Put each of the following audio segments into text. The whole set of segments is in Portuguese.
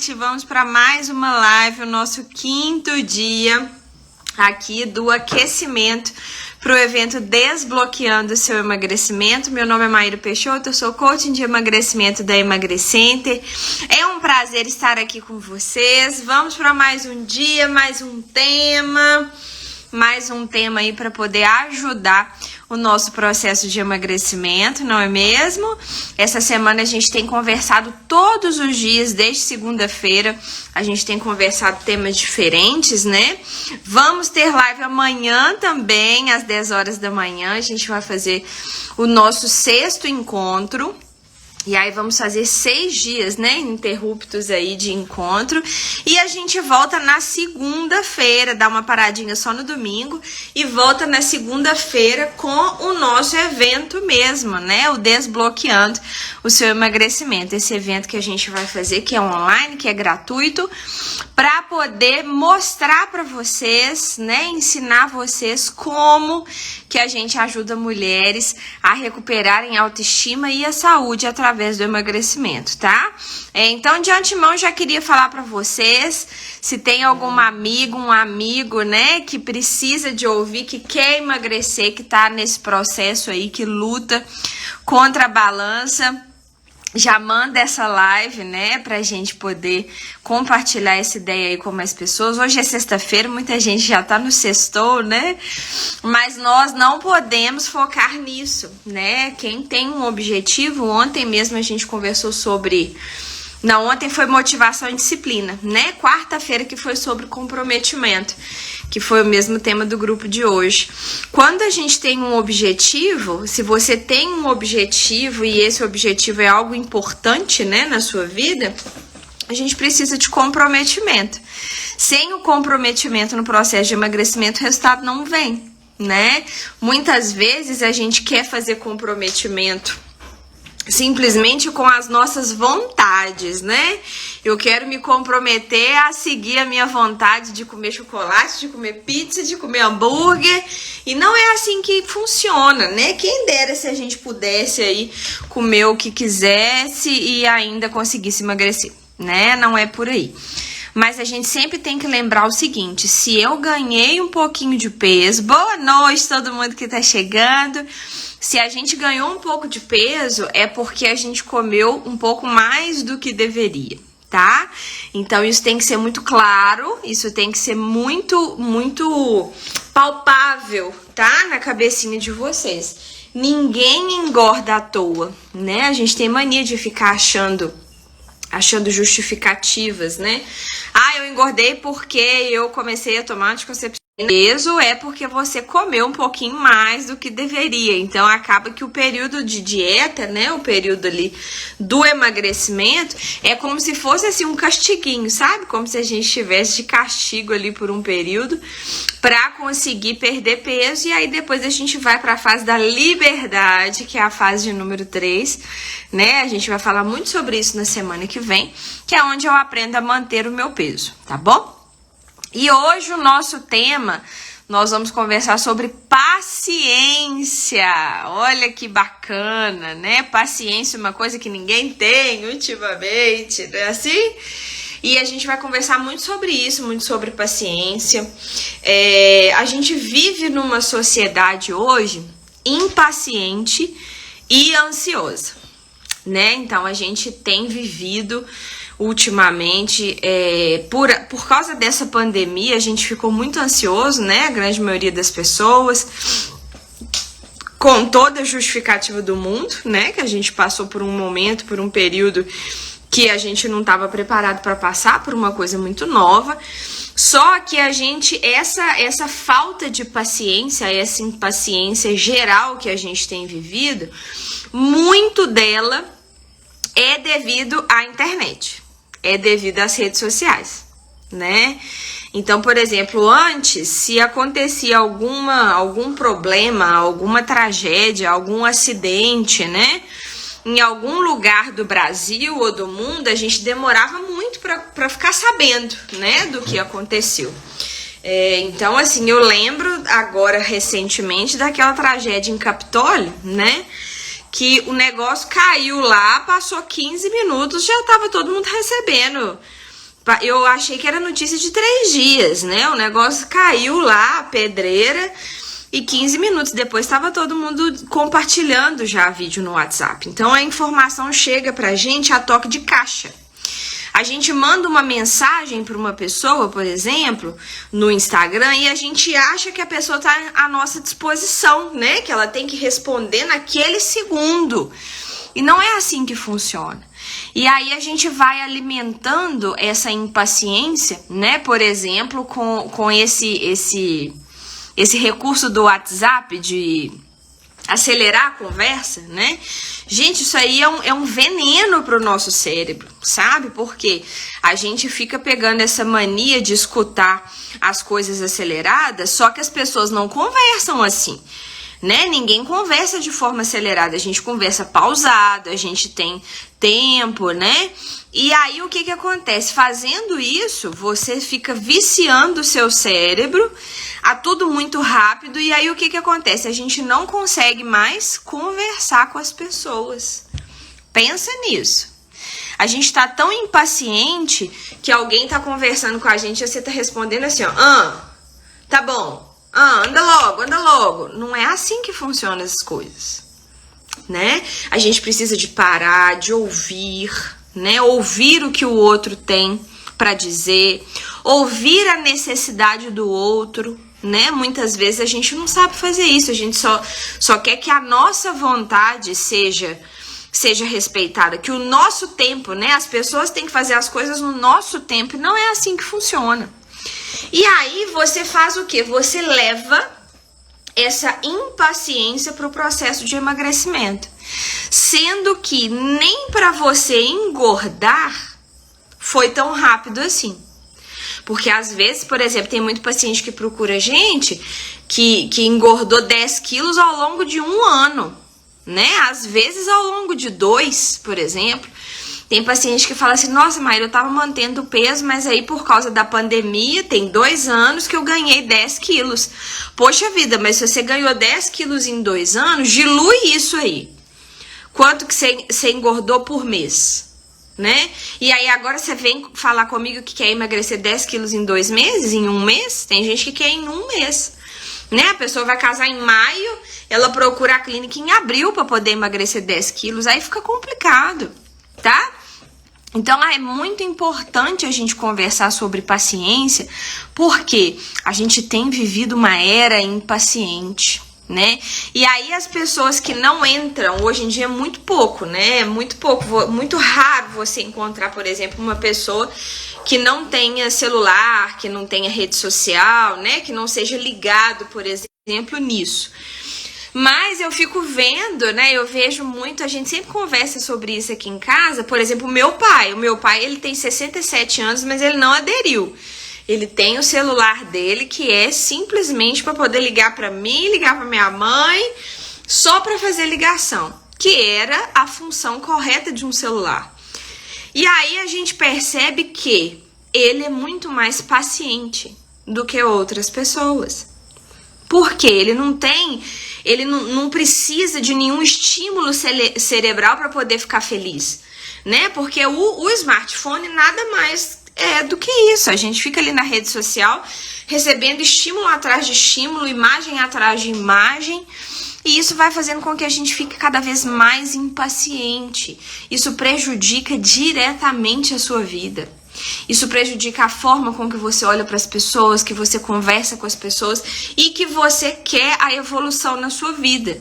noite, vamos para mais uma live, o nosso 5º dia aqui do aquecimento para o evento Desbloqueando o Seu Emagrecimento. Meu nome é Maíra Peixoto, eu sou coaching de emagrecimento da Emagrecenter. É um prazer estar aqui com vocês. Vamos para mais um dia, mais um tema aí para poder ajudar o nosso processo de emagrecimento, não é mesmo? Essa semana a gente tem conversado todos os dias, desde segunda-feira, a gente tem conversado temas diferentes, né? Vamos ter live amanhã também, às 10 horas da manhã, a gente vai fazer o nosso 6º encontro. E aí vamos fazer 6 dias, né, interruptos aí de encontro. E a gente volta na segunda-feira, dá uma paradinha só no domingo. E volta na segunda-feira com o nosso evento mesmo, né, o Desbloqueando o Seu Emagrecimento. Esse evento que a gente vai fazer, que é online, que é gratuito, para poder mostrar para vocês, né, ensinar vocês como que a gente ajuda mulheres a recuperarem a autoestima e a saúde através do emagrecimento, tá? Então, de antemão, já queria falar para vocês, se tem algum amigo, um amigo, né, que precisa de ouvir, que quer emagrecer, que tá nesse processo aí, que luta contra a balança, já manda essa live, né, pra gente poder compartilhar essa ideia aí com mais pessoas. Hoje é sexta-feira, muita gente já tá no sextou, né, mas nós não podemos focar nisso, né. Quem tem um objetivo, ontem mesmo a gente conversou sobre... Não, ontem foi motivação e disciplina, né? Quarta-feira que foi sobre comprometimento, que foi o mesmo tema do grupo de hoje. Quando a gente tem um objetivo, se você tem um objetivo e esse objetivo é algo importante, né, na sua vida, a gente precisa de comprometimento. Sem o comprometimento no processo de emagrecimento, o resultado não vem, né? Muitas vezes a gente quer fazer comprometimento simplesmente com as nossas vontades, né? Eu quero me comprometer a seguir a minha vontade de comer chocolate, de comer pizza, de comer hambúrguer. E não é assim que funciona, né? Quem dera se a gente pudesse aí comer o que quisesse e ainda conseguisse emagrecer, né? Não é por aí. Mas a gente sempre tem que lembrar o seguinte, se eu ganhei um pouquinho de peso, boa noite todo mundo que tá chegando. Se a gente ganhou um pouco de peso, é porque a gente comeu um pouco mais do que deveria, tá? Então isso tem que ser muito claro, isso tem que ser muito palpável, tá? Na cabecinha de vocês. Ninguém engorda à toa, né? A gente tem mania de ficar achando justificativas, né? Ah, eu engordei porque eu comecei a tomar anticoncepção. Peso é porque você comeu um pouquinho mais do que deveria. Então acaba que o período de dieta, né, o período ali do emagrecimento é como se fosse assim um castiguinho, sabe? Como se a gente estivesse de castigo ali por um período para conseguir perder peso, e aí depois a gente vai para a fase da liberdade, que é a fase de número 3, né? A gente vai falar muito sobre isso na semana que vem, que é onde eu aprendo a manter o meu peso, tá bom? E hoje o nosso tema, nós vamos conversar sobre paciência. Olha que bacana, né? Paciência é uma coisa que ninguém tem ultimamente, não é assim? E a gente vai conversar muito sobre isso, muito sobre paciência. A gente vive numa sociedade hoje impaciente e ansiosa, né? Então a gente tem vivido ultimamente, por causa dessa pandemia, a gente ficou muito ansioso, né? A grande maioria das pessoas, com toda a justificativa do mundo, né? Que a gente passou por um momento, por um período que a gente não estava preparado para passar por uma coisa muito nova. Só que a gente, essa falta de paciência, essa impaciência geral que a gente tem vivido, muito dela é devido à internet. É devido às redes sociais, né? Então, por exemplo, antes, se acontecia algum problema, alguma tragédia, algum acidente, né? Em algum lugar do Brasil ou do mundo, a gente demorava muito para ficar sabendo, né? Do que aconteceu. Então, assim, eu lembro agora, recentemente, daquela tragédia em Capitólio, né? Que o negócio caiu lá, passou 15 minutos, já tava todo mundo recebendo Eu achei que era notícia de 3 dias, né? O negócio caiu lá, a pedreira, e 15 minutos depois estava todo mundo compartilhando já vídeo no WhatsApp. Então a informação chega pra gente a toque de caixa. A gente manda uma mensagem para uma pessoa, por exemplo, no Instagram, e a gente acha que a pessoa está à nossa disposição, né? Que ela tem que responder naquele segundo. E não é assim que funciona. E aí a gente vai alimentando essa impaciência, né? Por exemplo, com esse recurso do WhatsApp de acelerar a conversa, né? Gente, isso aí é um veneno pro nosso cérebro, sabe? Porque a gente fica pegando essa mania de escutar as coisas aceleradas, só que as pessoas não conversam assim, né? Ninguém conversa de forma acelerada, a gente conversa pausado, a gente tem tempo, né? E aí o que acontece? Fazendo isso, você fica viciando o seu cérebro a tudo muito rápido, e aí o que acontece? A gente não consegue mais conversar com as pessoas. Pensa nisso. A gente tá tão impaciente que alguém tá conversando com a gente e você tá respondendo assim, ó, tá bom, anda logo. Não é assim que funcionam as coisas, né? A gente precisa de parar, de ouvir, né? Ouvir o que o outro tem para dizer, ouvir a necessidade do outro, né? Muitas vezes a gente não sabe fazer isso, a gente só quer que a nossa vontade seja respeitada, que o nosso tempo, né? As pessoas têm que fazer as coisas no nosso tempo, e não é assim que funciona. E aí você faz o quê? Você leva essa impaciência para o processo de emagrecimento, sendo que nem para você engordar foi tão rápido assim. Porque às vezes, por exemplo, tem muito paciente que procura gente que engordou 10 quilos ao longo de 1 ano, né? Às vezes ao longo de 2, por exemplo. Tem paciente que fala assim, nossa, Maíra, eu tava mantendo o peso, mas aí por causa da pandemia, tem 2 anos que eu ganhei 10 quilos. Poxa vida, mas se você ganhou 10 quilos em 2 anos, dilui isso aí. Quanto que você engordou por mês? Né? E aí agora você vem falar comigo que quer emagrecer 10 quilos em 2 meses, em 1 mês? Tem gente que quer em 1 mês, né? A pessoa vai casar em maio, ela procura a clínica em abril para poder emagrecer 10 quilos, aí fica complicado, tá? Então é muito importante a gente conversar sobre paciência, porque a gente tem vivido uma era impaciente, né? E aí as pessoas que não entram, hoje em dia é muito pouco, né? Muito raro você encontrar, por exemplo, uma pessoa que não tenha celular, que não tenha rede social, né? Que não seja ligado, por exemplo, nisso. Mas eu fico vendo, né? Eu vejo muito, a gente sempre conversa sobre isso aqui em casa. Por exemplo, o meu pai, ele tem 67 anos, mas ele não aderiu. Ele tem o celular dele que é simplesmente para poder ligar para mim, ligar para minha mãe, só para fazer ligação, que era a função correta de um celular. E aí a gente percebe que ele é muito mais paciente do que outras pessoas. Porque ele não precisa de nenhum estímulo cerebral para poder ficar feliz, né? Porque o smartphone nada mais é do que isso. A gente fica ali na rede social recebendo estímulo atrás de estímulo, imagem atrás de imagem, e isso vai fazendo com que a gente fique cada vez mais impaciente. Isso prejudica diretamente a sua vida. Isso prejudica a forma com que você olha para as pessoas, que você conversa com as pessoas e que você quer a evolução na sua vida.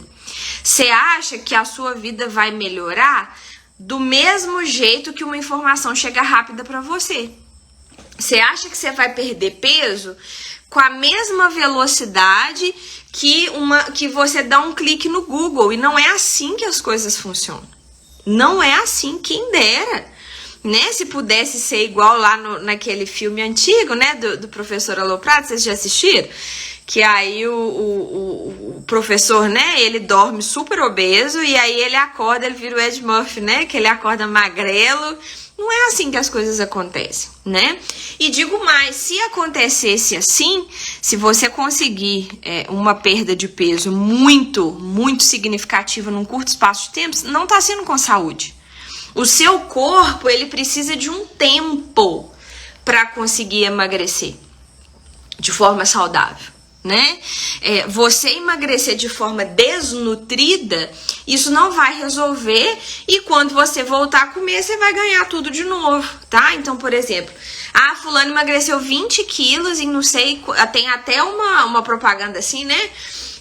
Você acha que a sua vida vai melhorar do mesmo jeito que uma informação chega rápida para você? Você acha que você vai perder peso com a mesma velocidade que você dá um clique no Google? E não é assim que as coisas funcionam. Não é assim, quem dera, né? Se pudesse ser igual lá naquele filme antigo, né? Do professor Aloprado, vocês já assistiram? Que aí o professor, né? Ele dorme super obeso e aí ele acorda, ele vira o Ed Murphy, né? Que ele acorda magrelo. Não é assim que as coisas acontecem, né? E digo mais, se acontecesse assim, se você conseguir uma perda de peso muito, muito significativa num curto espaço de tempo, não tá sendo com saúde. O seu corpo, ele precisa de um tempo para conseguir emagrecer de forma saudável, né? Você emagrecer de forma desnutrida, isso não vai resolver, e quando você voltar a comer, você vai ganhar tudo de novo, tá? Então, por exemplo, fulano emagreceu 20 quilos e não sei, tem até uma propaganda assim, né?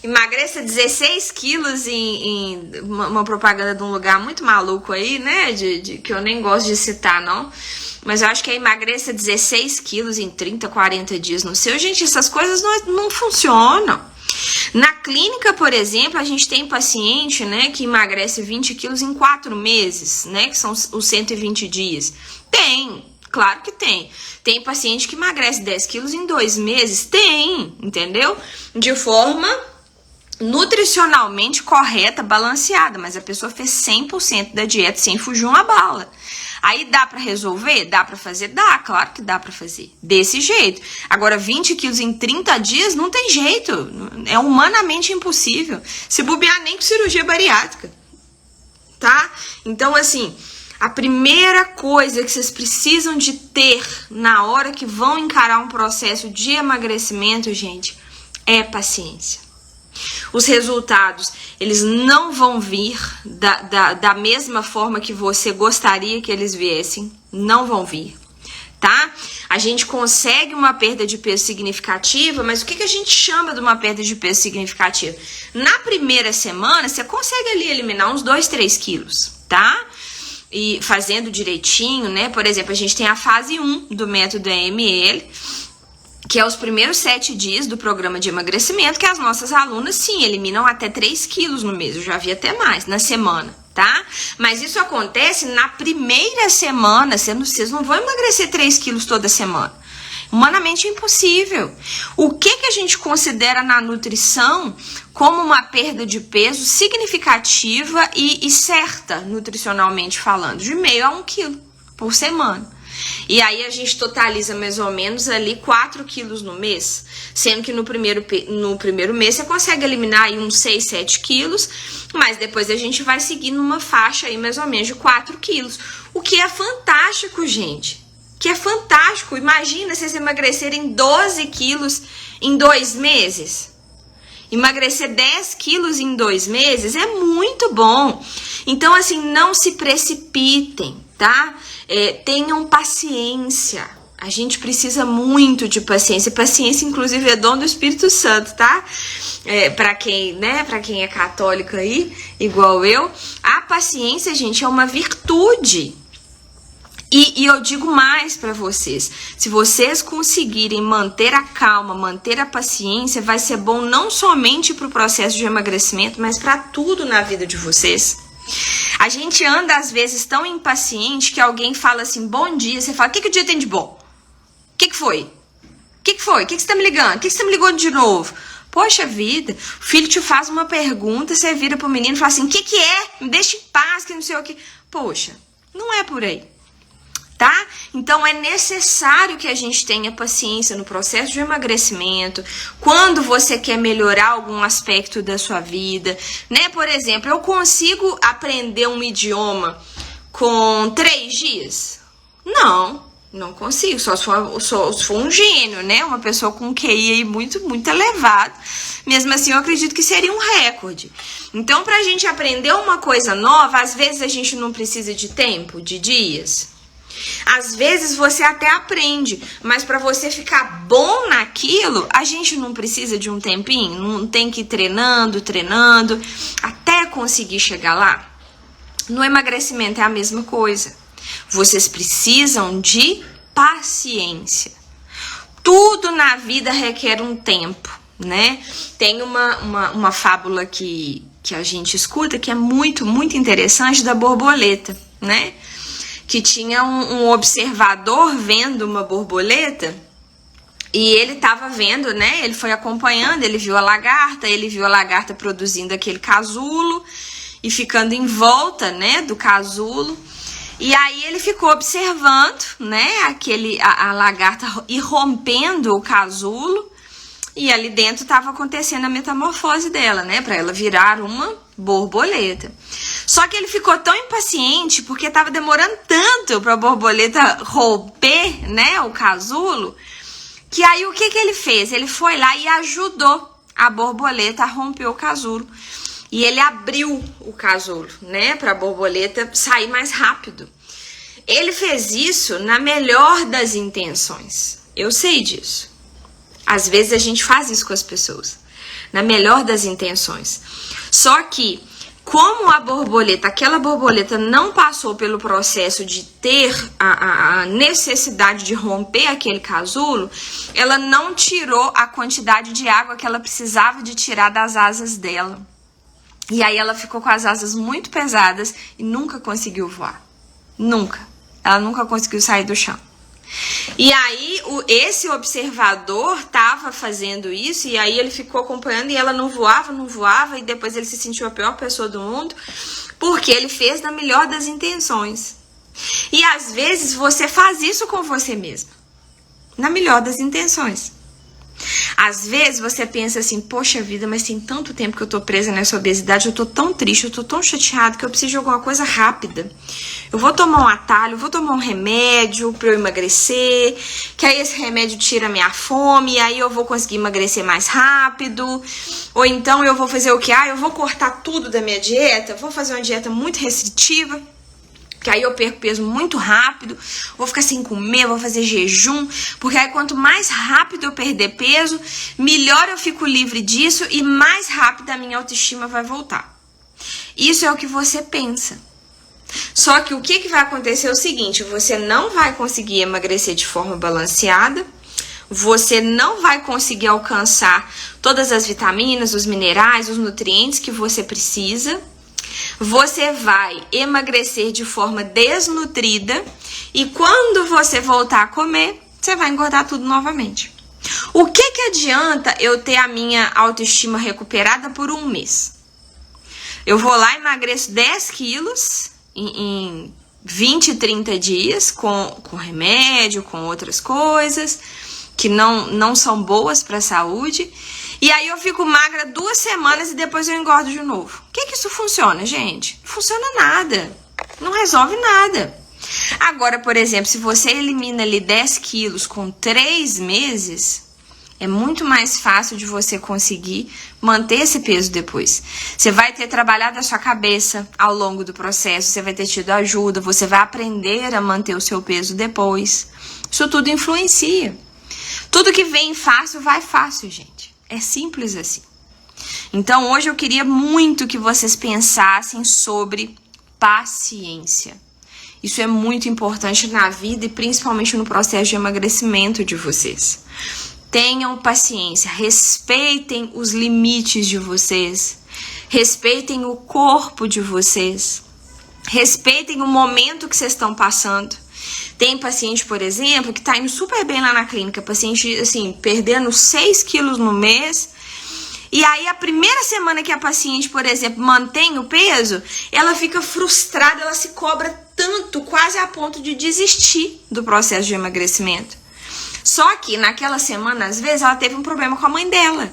Emagreça 16 quilos em uma propaganda de um lugar muito maluco aí, né? Que eu nem gosto de citar, não. Mas eu acho que é emagreça 16 quilos em 30, 40 dias no seu. Gente, essas coisas não funcionam. Na clínica, por exemplo, a gente tem paciente, né, que emagrece 20 quilos em 4 meses, né? Que são os 120 dias. Tem, claro que tem. Tem paciente que emagrece 10 quilos em 2 meses. Tem, entendeu? De forma nutricionalmente correta, balanceada, mas a pessoa fez 100% da dieta sem fugir uma bala. Aí dá pra resolver? Dá pra fazer? Dá, claro que dá pra fazer. Desse jeito. Agora, 20 quilos em 30 dias não tem jeito. É humanamente impossível. Se bobear nem com cirurgia bariátrica. Tá? Então, assim, a primeira coisa que vocês precisam de ter na hora que vão encarar um processo de emagrecimento, gente, é paciência. Os resultados, eles não vão vir da mesma forma que você gostaria que eles viessem. Não vão vir, tá? A gente consegue uma perda de peso significativa, mas o que a gente chama de uma perda de peso significativa? Na primeira semana, você consegue ali eliminar uns 2, 3 quilos, tá? E fazendo direitinho, né? Por exemplo, a gente tem a fase 1 do método EML, que é os primeiros 7 dias do programa de emagrecimento, que as nossas alunas, sim, eliminam até 3 quilos no mês. Eu já vi até mais, na semana, tá? Mas isso acontece na primeira semana. Vocês não vão emagrecer 3 quilos toda semana. Humanamente impossível. O que a gente considera na nutrição como uma perda de peso significativa e certa, nutricionalmente falando, de meio a 1 quilo por semana. E aí a gente totaliza mais ou menos ali 4 quilos no mês, sendo que no primeiro mês você consegue eliminar aí uns 6, 7 quilos, mas depois a gente vai seguir numa faixa aí mais ou menos de 4 quilos, o que é fantástico, gente, que é fantástico. Imagina vocês emagrecerem 12 quilos em 2 meses, emagrecer 10 quilos em 2 meses é muito bom. Então, assim, não se precipitem, tá? Tenham paciência. A gente precisa muito de paciência. Paciência, inclusive, é dom do Espírito Santo, tá? Pra quem é católico aí, igual eu, a paciência, gente, é uma virtude. E eu digo mais pra vocês, se vocês conseguirem manter a calma, manter a paciência, vai ser bom não somente pro processo de emagrecimento, mas pra tudo na vida de vocês. A gente anda, às vezes, tão impaciente que alguém fala assim, bom dia, você fala, o que o dia tem de bom? O que foi? O que foi? O que você tá me ligando? O que você tá me ligando de novo? Poxa vida, o filho te faz uma pergunta, você vira pro menino e fala assim, o que é? Me deixa em paz, que não sei o que. Poxa, não é por aí. Tá? Então é necessário que a gente tenha paciência no processo de emagrecimento, quando você quer melhorar algum aspecto da sua vida, né? Por exemplo, eu consigo aprender um idioma com 3 dias? Não consigo, só se for um gênio, né? Uma pessoa com um QI aí muito, muito elevado. Mesmo assim, eu acredito que seria um recorde. Então, pra gente aprender uma coisa nova, às vezes a gente não precisa de tempo, de dias. Às vezes você até aprende, mas para você ficar bom naquilo, a gente não precisa de um tempinho, não tem que ir treinando, até conseguir chegar lá. No emagrecimento é a mesma coisa. Vocês precisam de paciência. Tudo na vida requer um tempo, né? Tem uma fábula que a gente escuta que é muito, muito interessante, da borboleta, né? Que tinha um observador vendo uma borboleta e ele estava vendo, né? Ele foi acompanhando, ele viu a lagarta produzindo aquele casulo e ficando em volta, né, do casulo. E aí ele ficou observando, né, a lagarta irrompendo o casulo, e ali dentro estava acontecendo a metamorfose dela, né, para ela virar uma borboleta. Só que ele ficou tão impaciente, porque estava demorando tanto para a borboleta romper, né, o casulo, que aí o que ele fez? Ele foi lá e ajudou a borboleta a romper o casulo. E ele abriu o casulo, né, para a borboleta sair mais rápido. Ele fez isso na melhor das intenções. Eu sei disso. Às vezes a gente faz isso com as pessoas, na melhor das intenções. Só que, como aquela borboleta não passou pelo processo de ter a necessidade de romper aquele casulo, ela não tirou a quantidade de água que ela precisava de tirar das asas dela. E aí ela ficou com as asas muito pesadas e nunca conseguiu voar. Nunca. Ela nunca conseguiu sair do chão. E aí, esse observador estava fazendo isso, e aí ele ficou acompanhando e ela não voava, e depois ele se sentiu a pior pessoa do mundo, porque ele fez na melhor das intenções. E às vezes você faz isso com você mesmo, na melhor das intenções. Às vezes você pensa assim, poxa vida, mas tem tanto tempo que eu tô presa nessa obesidade, eu tô tão triste, eu tô tão chateada que eu preciso de alguma coisa rápida. Eu vou tomar um atalho, eu vou tomar um remédio pra eu emagrecer, que aí esse remédio tira a minha fome, e aí eu vou conseguir emagrecer mais rápido. Ou então eu vou fazer o quê? Eu vou cortar tudo da minha dieta, vou fazer uma dieta muito restritiva, que aí eu perco peso muito rápido, vou ficar sem comer, vou fazer jejum, porque aí quanto mais rápido eu perder peso, melhor eu fico livre disso e mais rápido a minha autoestima vai voltar. Isso é o que você pensa. Só que o que vai acontecer é o seguinte, você não vai conseguir emagrecer de forma balanceada, você não vai conseguir alcançar todas as vitaminas, os minerais, os nutrientes que você precisa. Você vai emagrecer de forma desnutrida e quando você voltar a comer, você vai engordar tudo novamente. O que adianta eu ter a minha autoestima recuperada por um mês? Eu vou lá e emagreço 10 quilos em 20, 30 dias com remédio, com outras coisas que não são boas para a saúde. E aí eu fico magra 2 semanas e depois eu engordo de novo. O que isso funciona, gente? Não funciona nada. Não resolve nada. Agora, por exemplo, se você elimina ali 10 quilos com 3 meses, é muito mais fácil de você conseguir manter esse peso depois. Você vai ter trabalhado a sua cabeça ao longo do processo, você vai ter tido ajuda, você vai aprender a manter o seu peso depois. Isso tudo influencia. Tudo que vem fácil, vai fácil, gente. É simples assim. Então, hoje eu queria muito que vocês pensassem sobre paciência. Isso é muito importante na vida e principalmente no processo de emagrecimento de vocês. Tenham paciência, respeitem os limites de vocês, respeitem o corpo de vocês, respeitem o momento que vocês estão passando. Tem paciente, por exemplo, que tá indo super bem lá na clínica, paciente, assim, perdendo 6 quilos no mês. E aí, a primeira semana que a paciente, por exemplo, mantém o peso, ela fica frustrada, ela se cobra tanto, quase a ponto de desistir do processo de emagrecimento. Só que, naquela semana, às vezes, ela teve um problema com a mãe dela.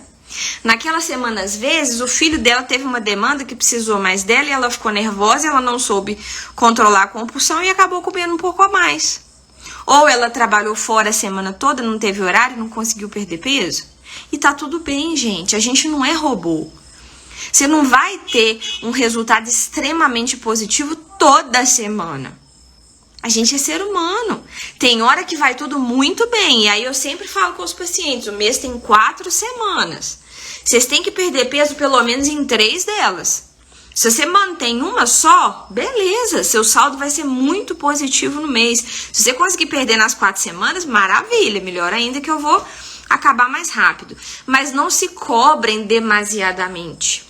Naquela semana, às vezes, o filho dela teve uma demanda que precisou mais dela e ela ficou nervosa, ela não soube controlar a compulsão e acabou comendo um pouco a mais. Ou ela trabalhou fora a semana toda, não teve horário, não conseguiu perder peso. E tá tudo bem, gente, a gente não é robô. Você não vai ter um resultado extremamente positivo toda semana. A gente é ser humano. Tem hora que vai tudo muito bem. E aí eu sempre falo com os pacientes, o mês tem 4 semanas. Vocês têm que perder peso pelo menos em 3 delas. Se você mantém uma só, beleza, seu saldo vai ser muito positivo no mês. Se você conseguir perder nas 4 semanas, maravilha, melhor ainda que eu vou acabar mais rápido. Mas não se cobrem demasiadamente.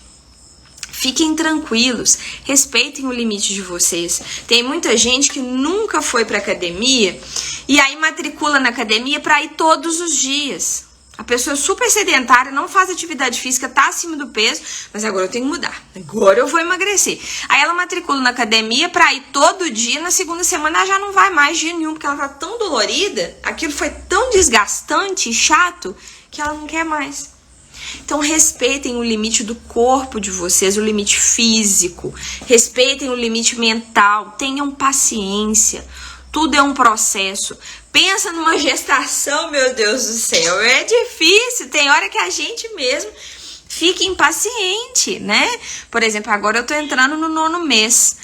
Fiquem tranquilos, respeitem o limite de vocês. Tem muita gente que nunca foi para academia e aí matricula na academia para ir todos os dias. A pessoa é super sedentária, não faz atividade física, tá acima do peso, mas agora eu tenho que mudar. Agora eu vou emagrecer. Aí ela matricula na academia para ir todo dia, na segunda semana ela já não vai mais dia nenhum, porque ela tá tão dolorida, aquilo foi tão desgastante e chato, que ela não quer mais. Então respeitem o limite do corpo de vocês, o limite físico, respeitem o limite mental, tenham paciência. Tudo é um processo. Pensa numa gestação, meu Deus do céu, é difícil, tem hora que a gente mesmo fica impaciente, né? Por exemplo, agora eu tô entrando no 9º mês.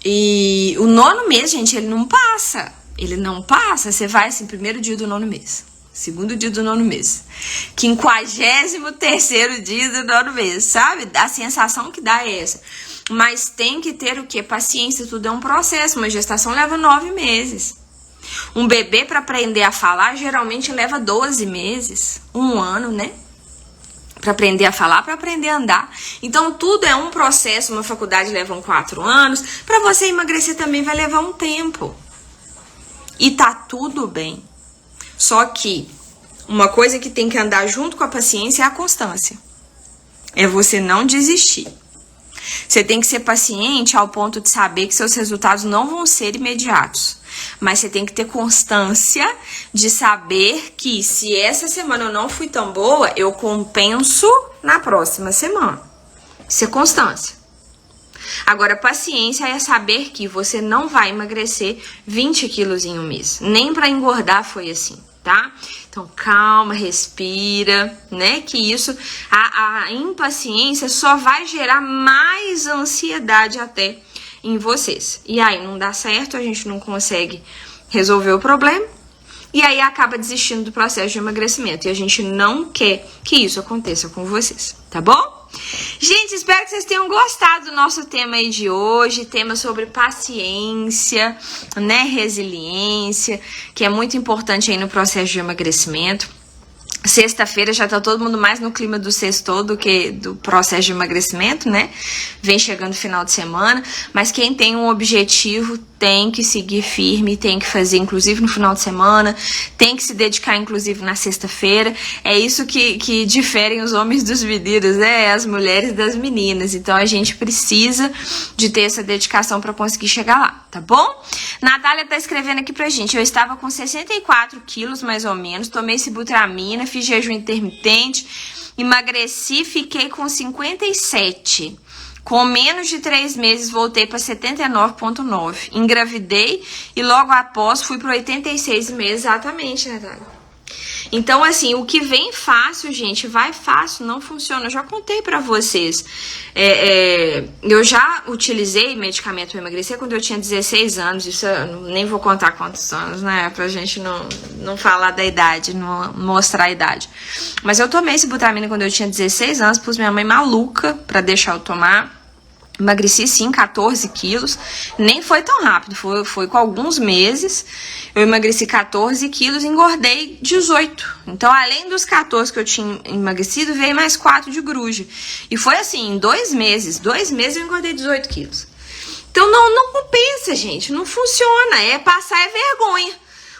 E o 9º mês, gente, ele não passa. Ele não passa. Você vai assim, 1º dia do 9º mês, 2º dia do 9º mês, 53º dia do 9º mês, sabe? A sensação que dá é essa. Mas tem que ter o quê? Paciência, tudo é um processo. Uma gestação leva 9 meses. Um bebê para aprender a falar geralmente leva 12 meses, 1 ano, né? Para aprender a falar, para aprender a andar. Então tudo é um processo. Uma faculdade leva 4 anos. Para você emagrecer também vai levar um tempo. E tá tudo bem. Só que uma coisa que tem que andar junto com a paciência é a constância. É você não desistir. Você tem que ser paciente ao ponto de saber que seus resultados não vão ser imediatos. Mas você tem que ter constância de saber que se essa semana eu não fui tão boa, eu compenso na próxima semana. Isso é constância. Agora, paciência é saber que você não vai emagrecer 20 quilos em um mês. Nem para engordar foi assim, tá? Então, calma, respira, né? Que isso, a impaciência só vai gerar mais ansiedade até em vocês. E aí não dá certo, a gente não consegue resolver o problema. E aí acaba desistindo do processo de emagrecimento. E a gente não quer que isso aconteça com vocês, tá bom? Gente, espero que vocês tenham gostado do nosso tema aí de hoje, tema sobre paciência, né, resiliência, que é muito importante aí no processo de emagrecimento. Sexta-feira já tá todo mundo mais no clima do sextou do que do processo de emagrecimento, né? Vem chegando o final de semana, mas quem tem um objetivo tem que seguir firme, tem que fazer inclusive no final de semana, tem que se dedicar inclusive na sexta-feira. É isso que diferem os homens dos meninos, né? As mulheres das meninas. Então a gente precisa de ter essa dedicação para conseguir chegar lá, tá bom? Natália tá escrevendo aqui pra gente: eu estava com 64 quilos mais ou menos, tomei sibutramina, fiz jejum intermitente, emagreci, fiquei com 57. Com menos de 3 meses voltei para 79,9. Engravidei e logo após fui para 86 meses. Exatamente, Natália. Então, assim, o que vem fácil, gente, vai fácil, não funciona. Eu já contei pra vocês. Eu já utilizei medicamento para emagrecer quando eu tinha 16 anos. Isso eu nem vou contar quantos anos, né? Pra gente não falar da idade, não mostrar a idade. Mas eu tomei sibutramina quando eu tinha 16 anos, pus minha mãe maluca pra deixar eu tomar. Emagreci sim 14 quilos, nem foi tão rápido, foi com alguns meses. Eu emagreci 14 quilos e engordei 18. Então, além dos 14 que eu tinha emagrecido, veio mais 4 de gruja. E foi assim, em 2 meses. 2 meses eu engordei 18 quilos. Então, não compensa, gente, não funciona. É passar é vergonha.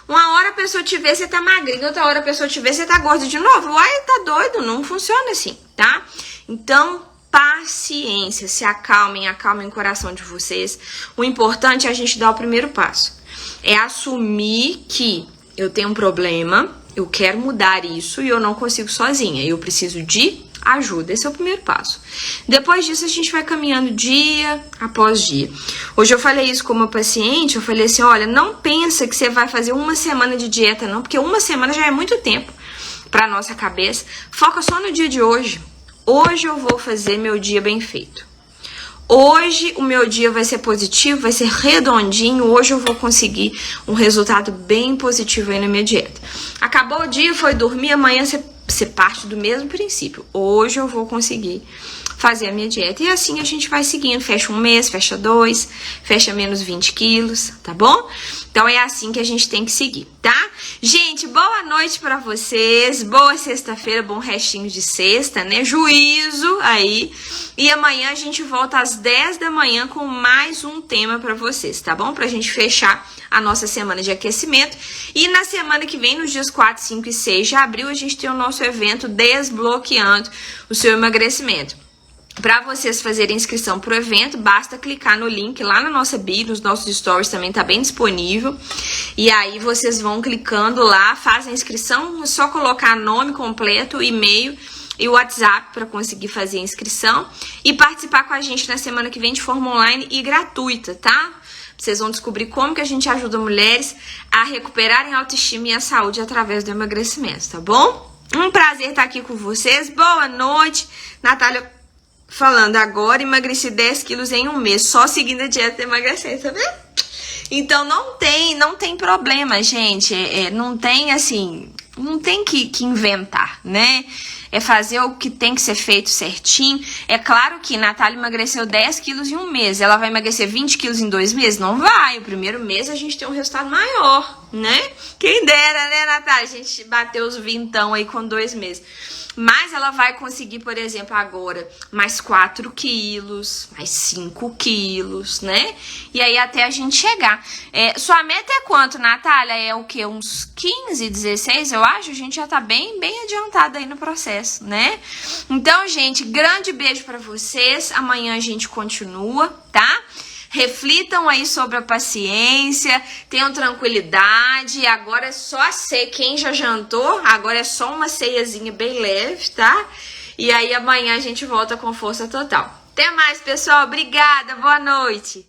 Uma hora a pessoa te vê, você tá magrinha, outra hora a pessoa te vê, você tá gorda de novo. Uai, tá doido, não funciona assim, tá? Então, paciência, se acalmem o coração de vocês. O importante é a gente dar o primeiro passo. É assumir que eu tenho um problema, eu quero mudar isso e eu não consigo sozinha. Eu preciso de ajuda. Esse é o primeiro passo. Depois disso, a gente vai caminhando dia após dia. Hoje eu falei isso com uma paciente, eu falei assim, olha, não pensa que você vai fazer 1 semana de dieta, não, porque 1 semana já é muito tempo para nossa cabeça. Foca só no dia de hoje. Hoje eu vou fazer meu dia bem feito. Hoje o meu dia vai ser positivo, vai ser redondinho. Hoje eu vou conseguir um resultado bem positivo aí na minha dieta. Acabou o dia, foi dormir, amanhã você parte do mesmo princípio. Hoje eu vou conseguir fazer a minha dieta. E assim a gente vai seguindo. Fecha 1 mês, fecha 2, fecha menos 20 quilos, tá bom? Então é assim que a gente tem que seguir, tá? Gente, boa noite pra vocês. Boa sexta-feira, bom restinho de sexta, né? Juízo aí. E amanhã a gente volta às 10 da manhã com mais um tema pra vocês, tá bom? Pra gente fechar a nossa semana de aquecimento. E na semana que vem, nos dias 4, 5 e 6 de abril, a gente tem o nosso evento Desbloqueando o Seu Emagrecimento. Para vocês fazerem inscrição para o evento, basta clicar no link lá na nossa bio, nos nossos stories também tá bem disponível. E aí vocês vão clicando lá, fazem a inscrição, é só colocar nome completo, e-mail e o WhatsApp para conseguir fazer a inscrição e participar com a gente na semana que vem de forma online e gratuita, tá? Vocês vão descobrir como que a gente ajuda mulheres a recuperarem a autoestima e a saúde através do emagrecimento, tá bom? Um prazer estar aqui com vocês. Boa noite. Natália falando agora, emagreci 10 quilos em um mês, só seguindo a dieta de emagrecer, tá vendo? Então não tem problema, gente. Não tem assim, não tem que inventar, né? É fazer o que tem que ser feito certinho. É claro que Natália emagreceu 10 quilos em um mês. Ela vai emagrecer 20 quilos em 2 meses? Não vai. O primeiro mês a gente tem um resultado maior, né? Quem dera, né, Natália? A gente bateu os vintão aí com 2 meses. Mas ela vai conseguir, por exemplo, agora mais 4 quilos, mais 5 quilos, né? E aí até a gente chegar. Sua meta é quanto, Natália? É o quê? Uns 15, 16, eu acho? A gente já tá bem adiantada aí no processo, né? Então, gente, grande beijo pra vocês. Amanhã a gente continua, tá? Reflitam aí sobre a paciência, tenham tranquilidade. Agora é só a ceia. Quem já jantou, agora é só uma ceiazinha bem leve, tá? E aí amanhã a gente volta com força total. Até mais, pessoal. Obrigada. Boa noite.